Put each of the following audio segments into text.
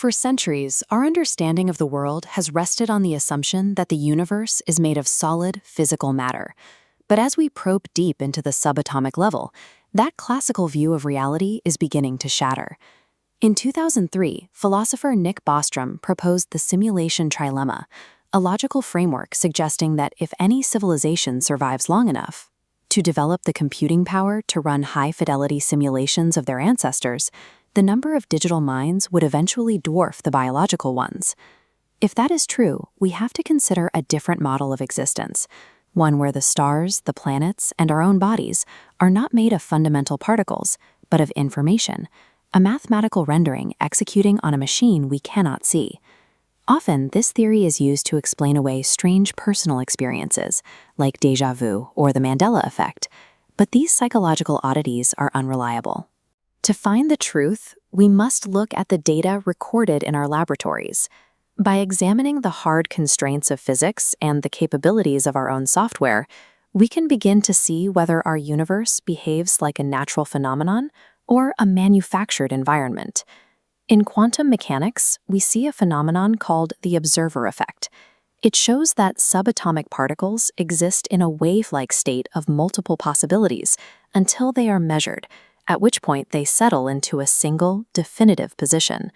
For centuries, our understanding of the world has rested on the assumption that the universe is made of solid, physical matter. But as we probe deep into the subatomic level, that classical view of reality is beginning to shatter. In 2003, philosopher Nick Bostrom proposed the simulation trilemma, a logical framework suggesting that if any civilization survives long enough to develop the computing power to run high-fidelity simulations of their ancestors, the number of digital minds would eventually dwarf the biological ones. If that is true, we have to consider a different model of existence, one where the stars, the planets, and our own bodies are not made of fundamental particles, but of information, a mathematical rendering executing on a machine we cannot see. Often, this theory is used to explain away strange personal experiences, like déjà vu or the Mandela effect, but these psychological oddities are unreliable. To find the truth, we must look at the data recorded in our laboratories. By examining the hard constraints of physics and the capabilities of our own software, we can begin to see whether our universe behaves like a natural phenomenon or a manufactured environment. In quantum mechanics, we see a phenomenon called the observer effect. It shows that subatomic particles exist in a wave-like state of multiple possibilities until they are measured, at which point they settle into a single, definitive position.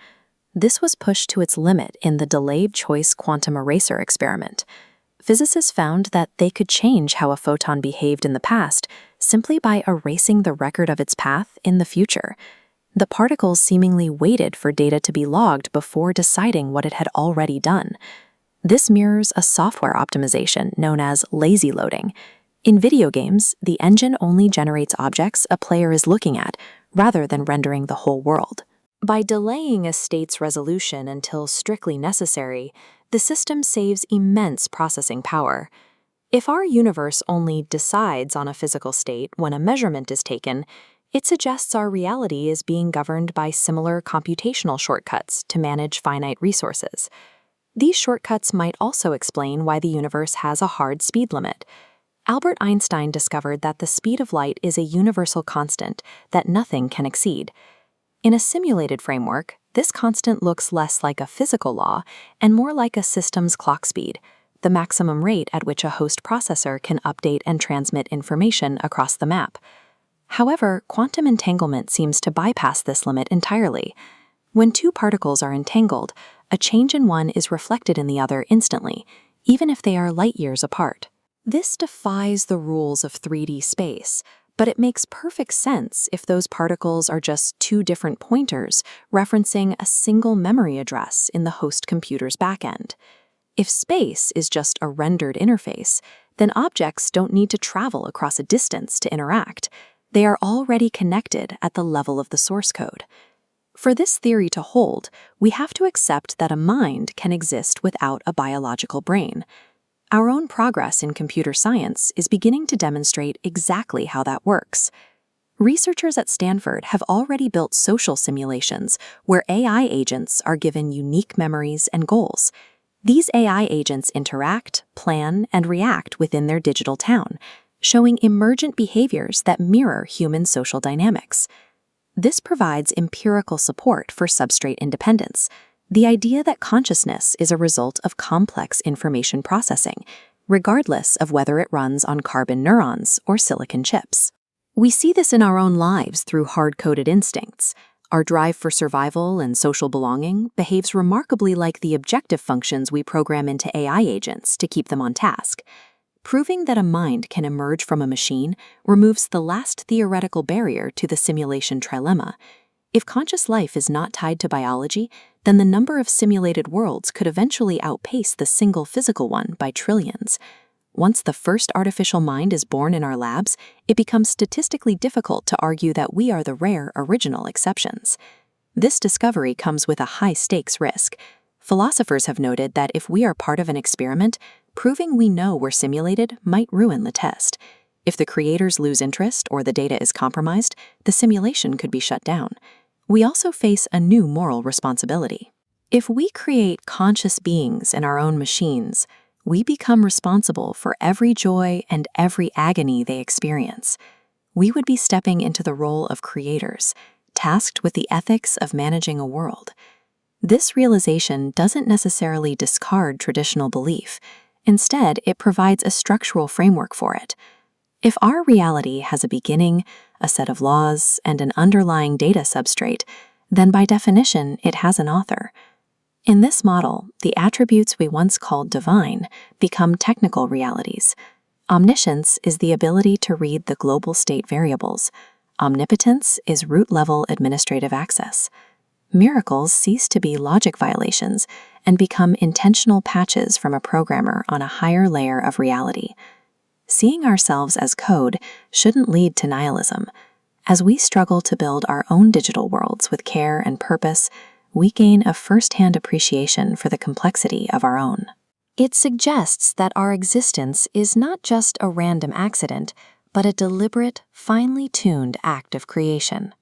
This was pushed to its limit in the delayed choice quantum eraser experiment. Physicists found that they could change how a photon behaved in the past simply by erasing the record of its path in the future. The particles seemingly waited for data to be logged before deciding what it had already done. This mirrors a software optimization known as lazy loading. In video games, the engine only generates objects a player is looking at, rather than rendering the whole world. By delaying a state's resolution until strictly necessary, the system saves immense processing power. If our universe only decides on a physical state when a measurement is taken, it suggests our reality is being governed by similar computational shortcuts to manage finite resources. These shortcuts might also explain why the universe has a hard speed limit. Albert Einstein discovered that the speed of light is a universal constant that nothing can exceed. In a simulated framework, this constant looks less like a physical law and more like a system's clock speed, the maximum rate at which a host processor can update and transmit information across the map. However, quantum entanglement seems to bypass this limit entirely. When two particles are entangled, a change in one is reflected in the other instantly, even if they are light years apart. This defies the rules of 3D space, but it makes perfect sense if those particles are just two different pointers referencing a single memory address in the host computer's backend. If space is just a rendered interface, then objects don't need to travel across a distance to interact. They are already connected at the level of the source code. For this theory to hold, we have to accept that a mind can exist without a biological brain. Our own progress in computer science is beginning to demonstrate exactly how that works. Researchers at Stanford have already built social simulations where AI agents are given unique memories and goals. These AI agents interact, plan, and react within their digital town, showing emergent behaviors that mirror human social dynamics. This provides empirical support for substrate independence, the idea that consciousness is a result of complex information processing, regardless of whether it runs on carbon neurons or silicon chips. We see this in our own lives through hard-coded instincts. Our drive for survival and social belonging behaves remarkably like the objective functions we program into AI agents to keep them on task. Proving that a mind can emerge from a machine removes the last theoretical barrier to the simulation trilemma. If conscious life is not tied to biology, then the number of simulated worlds could eventually outpace the single physical one by trillions. Once the first artificial mind is born in our labs, it becomes statistically difficult to argue that we are the rare original exceptions. This discovery comes with a high-stakes risk. Philosophers have noted that if we are part of an experiment, proving we know we're simulated might ruin the test. If the creators lose interest or the data is compromised, the simulation could be shut down. We also face a new moral responsibility. If we create conscious beings in our own machines, we become responsible for every joy and every agony they experience. We would be stepping into the role of creators, tasked with the ethics of managing a world. This realization doesn't necessarily discard traditional belief. Instead, it provides a structural framework for it. If our reality has a beginning, a set of laws, and an underlying data substrate, then by definition, it has an author. In this model, the attributes we once called divine become technical realities. Omniscience is the ability to read the global state variables. Omnipotence is root-level administrative access. Miracles cease to be logic violations and become intentional patches from a programmer on a higher layer of reality. Seeing ourselves as code shouldn't lead to nihilism. As we struggle to build our own digital worlds with care and purpose, we gain a first-hand appreciation for the complexity of our own. It suggests that our existence is not just a random accident, but a deliberate, finely tuned act of creation.